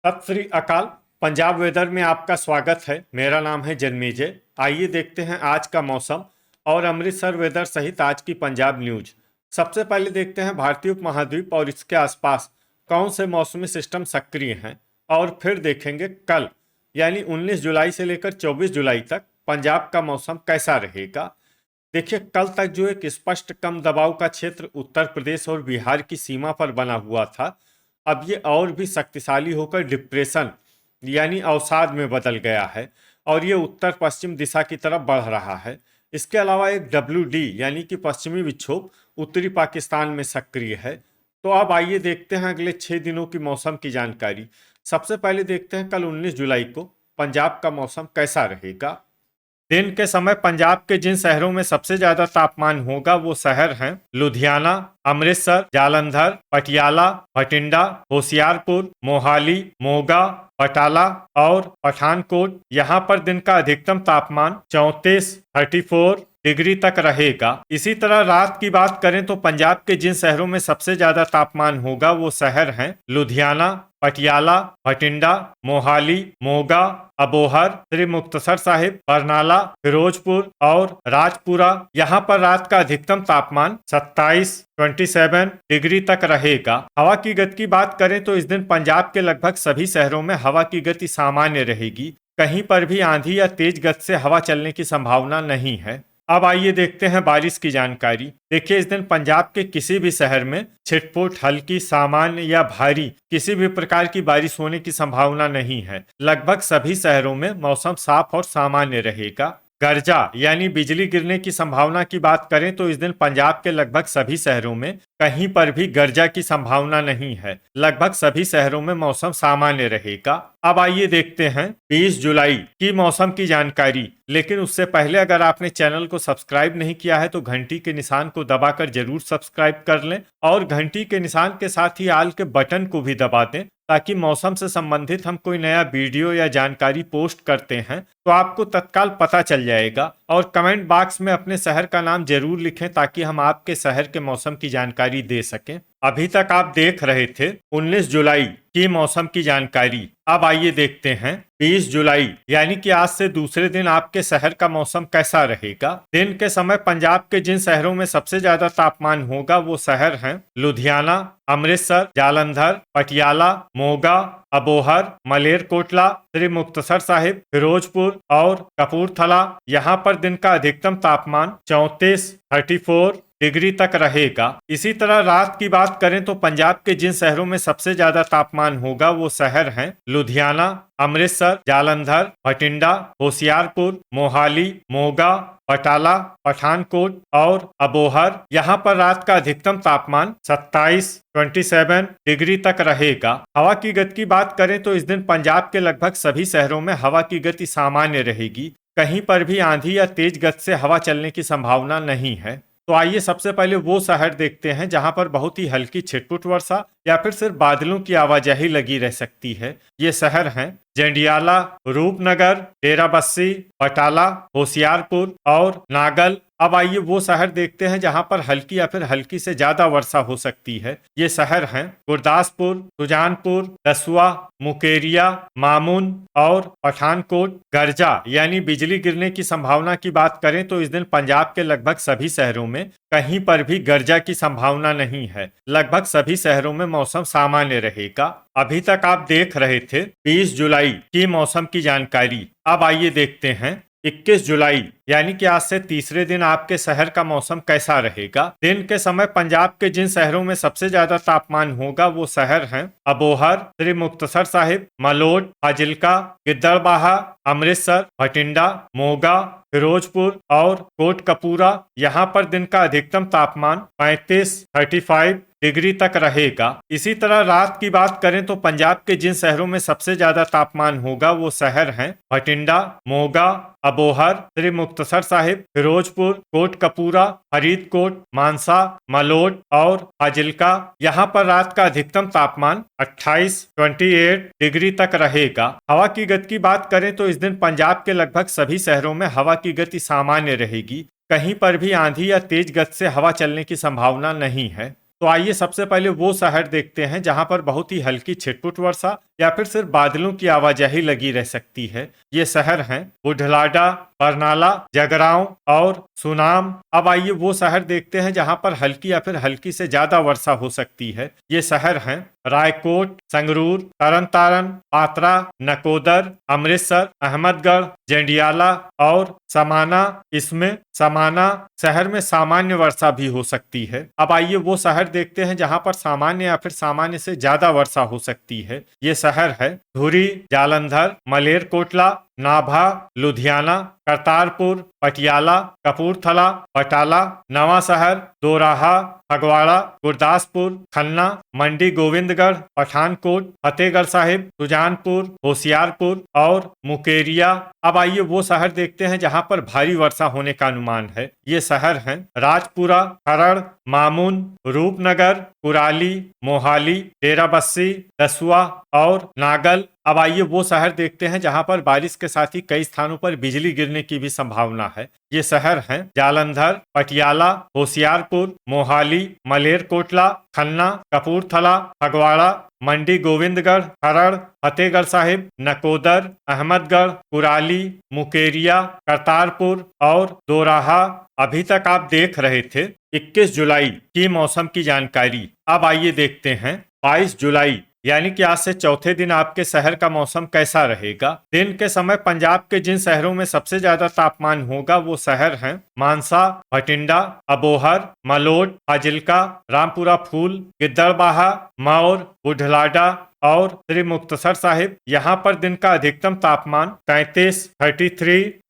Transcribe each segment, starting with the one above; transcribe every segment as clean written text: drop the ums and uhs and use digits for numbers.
सत श्री अकाल। पंजाब वेदर में आपका स्वागत है। मेरा नाम है जन्मेजय। आइए देखते हैं आज का मौसम और अमृतसर वेदर सहित आज की पंजाब न्यूज। सबसे पहले देखते हैं भारतीय उपमहाद्वीप और इसके आसपास कौन से मौसमी सिस्टम सक्रिय हैं, और फिर देखेंगे कल यानी 19 जुलाई से लेकर 24 जुलाई तक पंजाब का मौसम कैसा रहेगा। देखिए, कल तक जो एक स्पष्ट कम दबाव का क्षेत्र उत्तर प्रदेश और बिहार की सीमा पर बना हुआ था, अब ये और भी शक्तिशाली होकर डिप्रेशन यानी अवसाद में बदल गया है और ये उत्तर पश्चिम दिशा की तरफ बढ़ रहा है। इसके अलावा एक WD यानी कि पश्चिमी विक्षोभ उत्तरी पाकिस्तान में सक्रिय है। तो अब आइए देखते हैं अगले 6 दिनों की मौसम की जानकारी। सबसे पहले देखते हैं कल 19 जुलाई को पंजाब का मौसम कैसा रहेगा। दिन के समय पंजाब के जिन शहरों में सबसे ज्यादा तापमान होगा वो शहर हैं लुधियाना, अमृतसर, जालंधर, पटियाला, भटिंडा, होशियारपुर, मोहाली, मोगा, बटाला और पठानकोट। यहाँ पर दिन का अधिकतम तापमान 34 डिग्री तक रहेगा। इसी तरह रात की बात करें तो पंजाब के जिन शहरों में सबसे ज्यादा तापमान होगा वो शहर हैं लुधियाना, पटियाला, भटिंडा, मोहाली, मोगा, अबोहर, श्री मुक्तसर साहिब, बरनाला, फिरोजपुर और राजपुरा। यहाँ पर रात का अधिकतम तापमान 27 डिग्री तक रहेगा। हवा की गति की बात करें तो इस दिन पंजाब के लगभग सभी शहरों में हवा की गति सामान्य रहेगी। कहीं पर भी आंधी या तेज गति से हवा चलने की संभावना नहीं है। अब आइए देखते हैं बारिश की जानकारी। देखिए, इस दिन पंजाब के किसी भी शहर में छिटपुट, हल्की, सामान्य या भारी किसी भी प्रकार की बारिश होने की संभावना नहीं है। लगभग सभी शहरों में मौसम साफ और सामान्य रहेगा। गर्जा यानी बिजली गिरने की संभावना की बात करें तो इस दिन पंजाब के लगभग सभी शहरों में कहीं पर भी गर्जा की संभावना नहीं है। लगभग सभी शहरों में मौसम सामान्य रहेगा। अब आइए देखते हैं 20 जुलाई की मौसम की जानकारी। लेकिन उससे पहले अगर आपने चैनल को सब्सक्राइब नहीं किया है तो घंटी के निशान को दबाकर जरूर सब्सक्राइब कर लें और घंटी के निशान के साथ ही आल के बटन को भी दबा दें, ताकि मौसम से संबंधित हम कोई नया वीडियो या जानकारी पोस्ट करते हैं तो आपको तत्काल पता चल जाएगा। और कमेंट बॉक्स में अपने शहर का नाम जरूर लिखें ताकि हम आपके शहर के मौसम की जानकारी दे सकें। अभी तक आप देख रहे थे 19 जुलाई की मौसम की जानकारी। अब आइए देखते हैं 20 जुलाई यानी कि आज से दूसरे दिन आपके शहर का मौसम कैसा रहेगा। दिन के समय पंजाब के जिन शहरों में सबसे ज्यादा तापमान होगा वो शहर हैं लुधियाना, अमृतसर, जालंधर, पटियाला, मोगा, अबोहर, मलेरकोटला, श्री मुक्तसर साहिब, फिरोजपुर और कपूरथला। यहाँ पर दिन का अधिकतम तापमान 34 डिग्री तक रहेगा। इसी तरह रात की बात करें तो पंजाब के जिन शहरों में सबसे ज्यादा तापमान होगा वो शहर हैं लुधियाना, अमृतसर, जालंधर, भटिंडा, होशियारपुर, मोहाली, मोगा, बटाला, पठानकोट और अबोहर। यहाँ पर रात का अधिकतम तापमान 27 डिग्री तक रहेगा। हवा की गति की बात करें तो इस दिन पंजाब के लगभग सभी शहरों में हवा की गति सामान्य रहेगी। कहीं पर भी आंधी या तेज गति से हवा चलने की संभावना नहीं है। तो आइए सबसे पहले वो शहर देखते हैं जहां पर बहुत ही हल्की छिटपुट वर्षा या फिर सिर्फ बादलों की आवाजाही लगी रह सकती है। ये शहर हैं जंडियाला, रूपनगर, डेराबस्सी, बटाला, होशियारपुर और नागल। अब आइए वो शहर देखते हैं जहां पर हल्की या फिर हल्की से ज्यादा वर्षा हो सकती है। ये शहर हैं गुरदासपुर, सुजानपुर, दसुआ, मुकेरिया, मामून और पठानकोट। गर्जा यानी बिजली गिरने की संभावना की बात करें तो इस दिन पंजाब के लगभग सभी शहरों में कहीं पर भी गर्जा की संभावना नहीं है। लगभग सभी शहरों में मौसम सामान्य रहेगा। अभी तक आप देख रहे थे 20 जुलाई की मौसम की जानकारी। अब आइए देखते हैं 21 जुलाई यानी कि आज से तीसरे दिन आपके शहर का मौसम कैसा रहेगा। दिन के समय पंजाब के जिन शहरों में सबसे ज्यादा तापमान होगा वो शहर हैं अबोहर, श्री मुक्तसर साहिब, मलोट, फाजिल्का, गिद्दड़बाहा, अमृतसर, भटिंडा, मोगा, फिरोजपुर और कोटकपूरा। यहाँ पर दिन का अधिकतम तापमान 35 डिग्री तक रहेगा। इसी तरह रात की बात करें तो पंजाब के जिन शहरों में सबसे ज्यादा तापमान होगा वो शहर हैं भटिंडा, मोगा, अबोहर, श्री मुक्तसर साहिब, फिरोजपुर, कोटकपूरा, फरीदकोट, मानसा, मलोट और फाजिल्का। यहाँ पर रात का अधिकतम तापमान 28 डिग्री तक रहेगा। हवा की गति की बात करें तो इस दिन पंजाब के लगभग सभी शहरों में हवा की गति सामान्य रहेगी। कहीं पर भी आंधी या तेज गति से हवा चलने की संभावना नहीं है। तो आइए सबसे पहले वो शहर देखते हैं जहां पर बहुत ही हल्की छिटपुट वर्षा या फिर सिर्फ बादलों की आवाजाही लगी रह सकती है। ये शहर हैं बुढलाडा, बरनाला, जगरांव और सुनाम। अब आइए वो शहर देखते हैं जहां पर हल्की या फिर हल्की से ज्यादा वर्षा हो सकती है। ये शहर हैं रायकोट, संगरूर, तरन तारण, पात्रा, नकोदर, अमृतसर, अहमदगढ़, जंडियाला और समाना। इसमें समाना शहर में सामान्य वर्षा भी हो सकती है। अब आइए वो शहर देखते हैं जहां पर सामान्य या फिर सामान्य से ज्यादा वर्षा हो सकती है। ये शहर है धुरी, जालंधर, मलेरकोटला, नाभा, लुधियाना, करतारपुर, पटियाला, कपूरथला, बटाला, नवा शहर, दोराहा, फगवाड़ा, गुरदासपुर, खन्ना, मंडी गोविंदगढ़, पठानकोट, फतेहगढ़ साहिब, सुजानपुर, होशियारपुर और मुकेरिया। अब आइए वो शहर देखते हैं जहां पर भारी वर्षा होने का अनुमान है। ये शहर हैं राजपुरा, खरड़, मामून, रूपनगर, कुराली, मोहाली, डेराबस्सी, दसुआ और नागल। अब आइए वो शहर देखते हैं जहां पर बारिश के साथ ही कई स्थानों पर बिजली गिरने की भी संभावना है। ये शहर हैं जालंधर, पटियाला, होशियारपुर, मोहाली, मलेरकोटला, खन्ना, कपूरथला, फगवाड़ा, मंडी गोविंदगढ़, खरड़, फतेहगढ़ साहिब, नकोदर, अहमदगढ़, कुराली, मुकेरिया, करतारपुर और दोराहा। अभी तक आप देख रहे थे 21 जुलाई की मौसम की जानकारी। अब आइए देखते हैं 22 जुलाई यानी कि आज से चौथे दिन आपके शहर का मौसम कैसा रहेगा। दिन के समय पंजाब के जिन शहरों में सबसे ज्यादा तापमान होगा वो शहर हैं मानसा, भटिंडा, अबोहर, मलोट, फाजिल्का, रामपुरा फूल, गिद्दड़बाहा, मौर, बुढलाडा और श्री मुक्तसर साहिब। यहाँ पर दिन का अधिकतम तापमान 33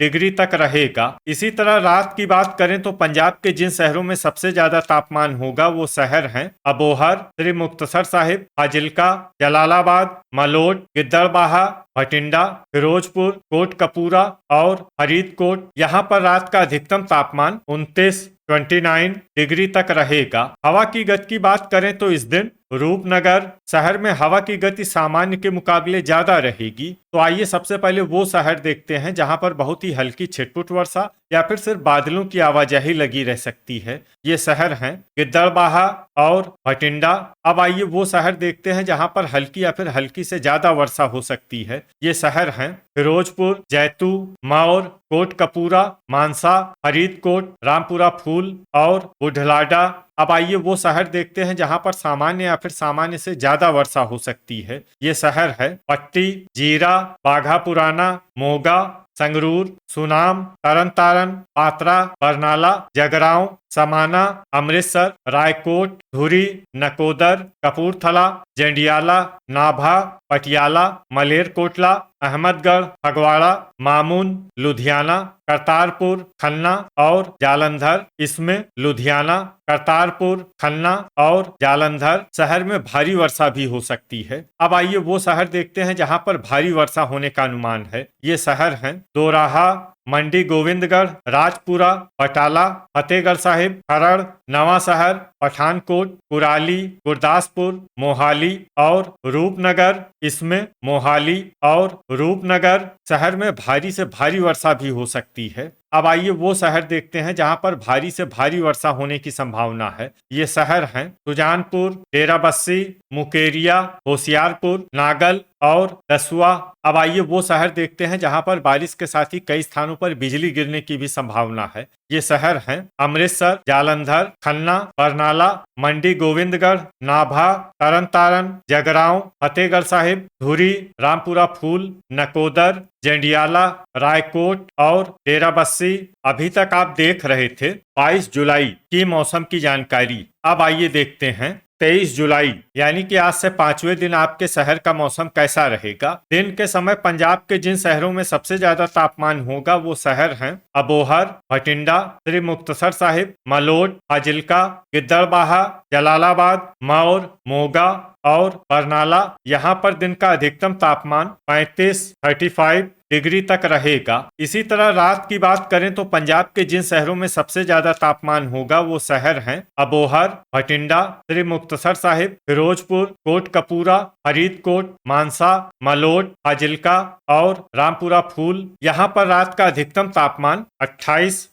डिग्री तक रहेगा। इसी तरह रात की बात करें तो पंजाब के जिन शहरों में सबसे ज्यादा तापमान होगा वो शहर हैं अबोहर, श्री मुक्तसर साहिब, फाजिल्का, जलालाबाद, मलोट, गिद्दड़बाहा, भटिंडा, फिरोजपुर, कोटकपूरा और फरीदकोट। यहाँ पर रात का अधिकतम तापमान 29 डिग्री तक रहेगा। हवा की गति की बात करें तो इस दिन रूपनगर शहर में हवा की गति सामान्य के मुकाबले ज्यादा रहेगी। तो आइए सबसे पहले वो शहर देखते हैं जहां पर बहुत ही हल्की छिटपुट वर्षा या फिर सिर्फ बादलों की आवाजाही लगी रह सकती है। ये शहर हैं गिद्दड़बाहा और भटिंडा। अब आइए वो शहर देखते हैं जहां पर हल्की या फिर हल्की से ज्यादा वर्षा हो सकती है। ये शहर हैं फिरोजपुर, जैतू, मौर, कोटकपूरा, मानसा, फरीदकोट, रामपुरा फूल और बुढलाडा। अब आइए वो शहर देखते हैं जहां पर सामान्य या फिर सामान्य से ज्यादा वर्षा हो सकती है। ये शहर है पट्टी, जीरा, बाघा पुराना, मोगा, संगरूर, सुनाम, तरन तारण, पात्रा, बरनाला, जगरांव, समाना, अमृतसर, रायकोट, धुरी, नकोदर, कपूरथला, जंडियाला, नाभा, पटियाला, मलेरकोटला, अहमदगढ़, फगवाड़ा, मामून, लुधियाना, करतारपुर, खन्ना और जालंधर। इसमें लुधियाना, करतारपुर, खन्ना और जालंधर शहर में भारी वर्षा भी हो सकती है। अब आइए वो शहर देखते हैं जहां पर भारी वर्षा होने का अनुमान है। ये शहर हैं दोराहा, मंडी गोविंदगढ़, राजपुरा, बटाला, फतेहगढ़ साहिब, खरड़, नवा शहर, पठानकोट, कुराली, गुरदासपुर, मोहाली और रूपनगर। इसमें मोहाली और रूपनगर शहर में भारी से भारी वर्षा भी हो सकती है। अब आइए वो शहर देखते हैं जहां पर भारी से भारी वर्षा होने की संभावना है। ये शहर हैं सुजानपुर, डेराबस्सी, मुकेरिया, होशियारपुर, नागल और दसुआ। अब आइए वो शहर देखते हैं जहां पर बारिश के साथ ही कई स्थानों पर बिजली गिरने की भी संभावना है। ये शहर हैं अमृतसर, जालंधर, खन्ना, बरनाला, मंडी गोविंदगढ़, नाभा, तरन तारण, जगरांव, फतेहगढ़ साहिब, धुरी, रामपुरा फूल, नकोदर, जंडियाला, रायकोट और डेराबस्सी। अभी तक आप देख रहे थे 22 जुलाई की मौसम की जानकारी। अब आइए देखते हैं 23 जुलाई यानी कि आज से 5वें दिन आपके शहर का मौसम कैसा रहेगा। दिन के समय पंजाब के जिन शहरों में सबसे ज्यादा तापमान होगा वो शहर हैं अबोहर, भटिंडा, श्री मुक्तसर साहिब, मलोट, फाजिल्का, गिद्दड़बाहा, जलालाबाद, मौर, मोगा और बरनाला। यहाँ पर दिन का अधिकतम तापमान 35 डिग्री तक रहेगा। इसी तरह रात की बात करें तो पंजाब के जिन शहरों में सबसे ज्यादा तापमान होगा वो शहर हैं अबोहर, भटिंडा, श्री मुक्तसर साहिब, फिरोजपुर, कोटकपूरा, फरीदकोट, मानसा, मलोट, फाजिल्का और रामपुरा फूल। यहाँ पर रात का अधिकतम तापमान 28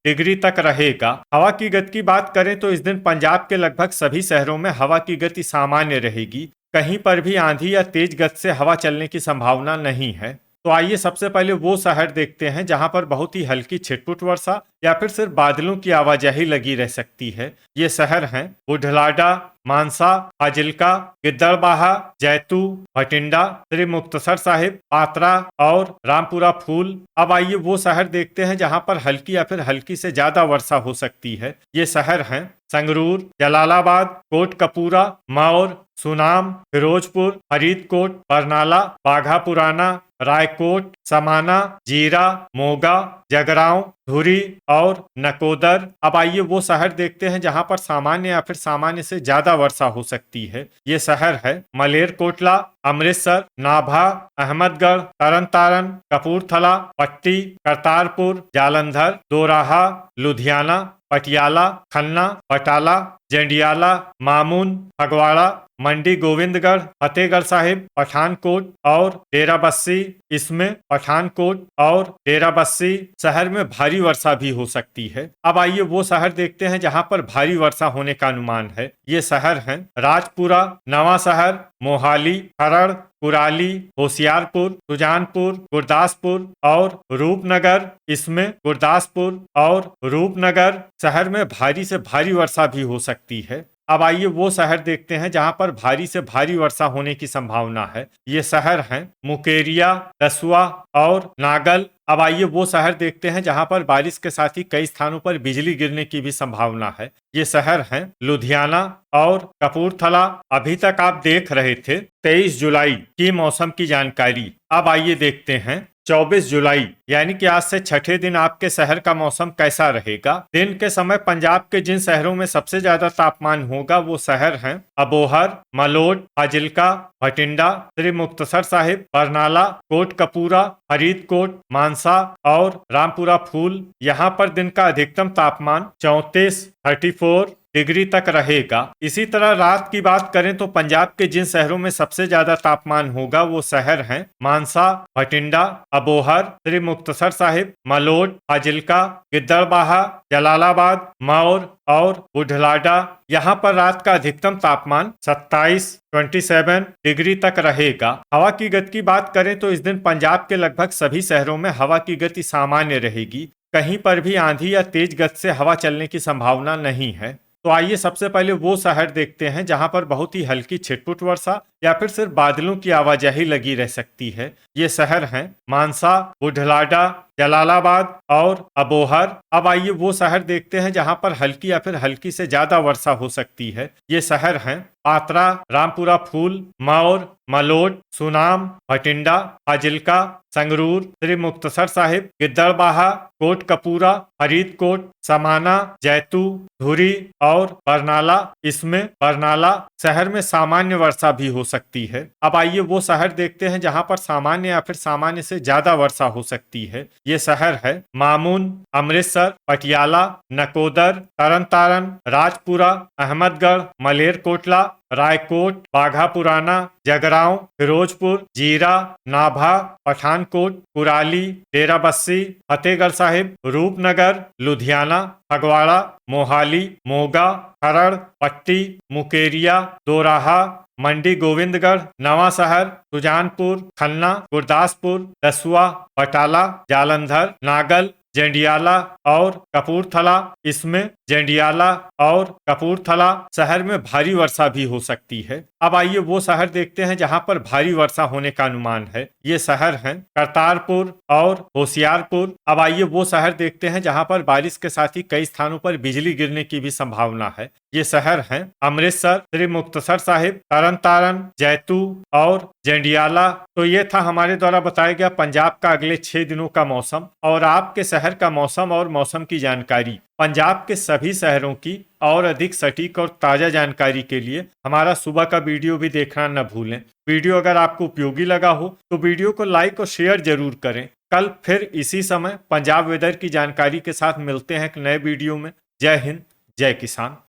डिग्री तक रहेगा। हवा की गति की बात करें तो इस दिन पंजाब के लगभग सभी शहरों में हवा की गति सामान्य रहेगी। कहीं पर भी आंधी या तेज गति से हवा चलने की संभावना नहीं है। तो आइए सबसे पहले वो शहर देखते हैं जहां पर बहुत ही हल्की छिटपुट वर्षा या फिर सिर्फ बादलों की आवाजाही लगी रह सकती है। ये शहर हैं बुढलाडा, मानसा, फाजिल्का, गिद्दड़बाहा, जैतू, भटिंडा, श्री मुक्तसर साहिब, पात्रा और रामपुरा फूल। अब आइए वो शहर देखते हैं जहां पर हल्की या फिर हल्की से ज्यादा वर्षा हो सकती है। ये शहर हैं संगरूर, जलालाबाद, कोटकपूरा, मौर, सुनाम, फिरोजपुर, फरीदकोट, बरनाला, बाघा पुराना, रायकोट, समाना, जीरा, मोगा, जगरांव, धुरी और नकोदर। अब आइए वो शहर देखते हैं जहां पर सामान्य या फिर सामान्य से ज्यादा वर्षा हो सकती है। ये शहर है मलेरकोटला, अमृतसर, नाभा, अहमदगढ़, तरन तारण, कपूरथला, पट्टी, करतारपुर, जालंधर, दोराहा, लुधियाना, पटियाला, खन्ना, बटाला, जंडियाला, मामून, फगवाड़ा, मंडी गोविंदगढ़, फतेहगढ़ साहिब, पठानकोट और डेराबस्सी। इसमें पठानकोट और डेराबस्सी शहर में भारी वर्षा भी हो सकती है। अब आइए वो शहर देखते हैं जहां पर भारी वर्षा होने का अनुमान है। ये शहर हैं राजपुरा, नवा शहर, मोहाली, खरड़, कुराली, होशियारपुर, सुजानपुर, गुरदासपुर और रूपनगर। इसमें गुरदासपुर और रूपनगर शहर में भारी से भारी वर्षा भी हो सकती है। अब आइए वो शहर देखते हैं जहां पर भारी से भारी वर्षा होने की संभावना है। ये शहर हैं मुकेरिया, दसुआ और नागल। अब आइए वो शहर देखते हैं जहां पर बारिश के साथ ही कई स्थानों पर बिजली गिरने की भी संभावना है। ये शहर हैं लुधियाना और कपूरथला। अभी तक आप देख रहे थे 23 जुलाई की मौसम की जानकारी। अब आइए देखते हैं 24 जुलाई यानी कि आज से छठे दिन आपके शहर का मौसम कैसा रहेगा। दिन के समय पंजाब के जिन शहरों में सबसे ज्यादा तापमान होगा वो शहर हैं अबोहर, मलोट, फाजिल्का, भटिंडा, श्री मुक्तसर साहिब, बरनाला, कोटकपूरा, फरीदकोट, मानसा और रामपुरा फूल। यहाँ पर दिन का अधिकतम तापमान 34 डिग्री तक रहेगा। इसी तरह रात की बात करें तो पंजाब के जिन शहरों में सबसे ज्यादा तापमान होगा वो शहर हैं मानसा, भटिंडा, अबोहर, श्री मुक्तसर साहिब, मलोट, फाजिल्का, गिद्दड़बाहा, जलालाबाद, मौर और बुढलाडा। यहाँ पर रात का अधिकतम तापमान 27 डिग्री तक रहेगा। हवा की गति की बात करें तो इस दिन पंजाब के लगभग सभी शहरों में हवा की गति सामान्य रहेगी। कहीं पर भी आंधी या तेज गति से हवा चलने की संभावना नहीं है। तो आइए सबसे पहले वो शहर देखते हैं जहां पर बहुत ही हल्की छिटपुट वर्षा या फिर सिर्फ बादलों की आवाजाही लगी रह सकती है। ये शहर हैं मानसा, बुढलाडा, जलालाबाद और अबोहर। अब आइए वो शहर देखते हैं जहां पर हल्की या फिर हल्की से ज्यादा वर्षा हो सकती है। ये शहर हैं पात्रा, रामपुरा फूल, मौर, मलोट, सुनाम, भटिंडा, फाजिल्का, संगरूर, श्री मुक्तसर साहिब, गिद्दड़बाहा, कोटकपूरा, फरीदकोट, समाना, जैतू, धुरी और बरनाला। इसमें बरनाला शहर में सामान्य वर्षा भी हो सकती है। अब आइए वो शहर देखते हैं जहां पर सामान्य या फिर सामान्य से ज्यादा वर्षा हो सकती है। ये शहर है मामून, अमृतसर, पटियाला, नकोदर, तरन तारण, राजपुरा, अहमदगढ़, मलेरकोटला, रायकोट, बाघा पुराना, जगरांव, फिरोजपुर, जीरा, नाभा, पठानकोट, कुराली, डेराबस्सी, फतेहगढ़ साहिब, रूपनगर, लुधियाना, फगवाड़ा, मोहाली, मोगा, खरड़, पट्टी, मुकेरिया, दोराहा, मंडी गोविंदगढ़, नवा शहर, सुजानपुर, खन्ना, गुरदासपुर, दसुआ, बटाला, जालंधर, नागल, जंडियाला और कपूरथला। इसमें जंडियाला और कपूरथला शहर में भारी वर्षा भी हो सकती है। अब आइए वो शहर देखते हैं जहां पर भारी वर्षा होने का अनुमान है। ये शहर हैं करतारपुर और होशियारपुर। अब आइए वो शहर देखते हैं जहां पर बारिश के साथ ही कई स्थानों पर बिजली गिरने की भी संभावना है। ये शहर हैं अमृतसर, श्री मुक्तसर साहिब, तरन तारण, जैतू और जंडियाला। तो ये था हमारे द्वारा बताया गया पंजाब का अगले 6 दिनों का मौसम और आपके शहर का मौसम और मौसम की जानकारी। पंजाब के सभी शहरों की और अधिक सटीक और ताज़ा जानकारी के लिए हमारा सुबह का वीडियो भी देखना न भूलें। वीडियो अगर आपको उपयोगी लगा हो तो वीडियो को लाइक और शेयर जरूर करें। कल फिर इसी समय पंजाब वेदर की जानकारी के साथ मिलते हैं एक नए वीडियो में। जय हिंद, जय किसान।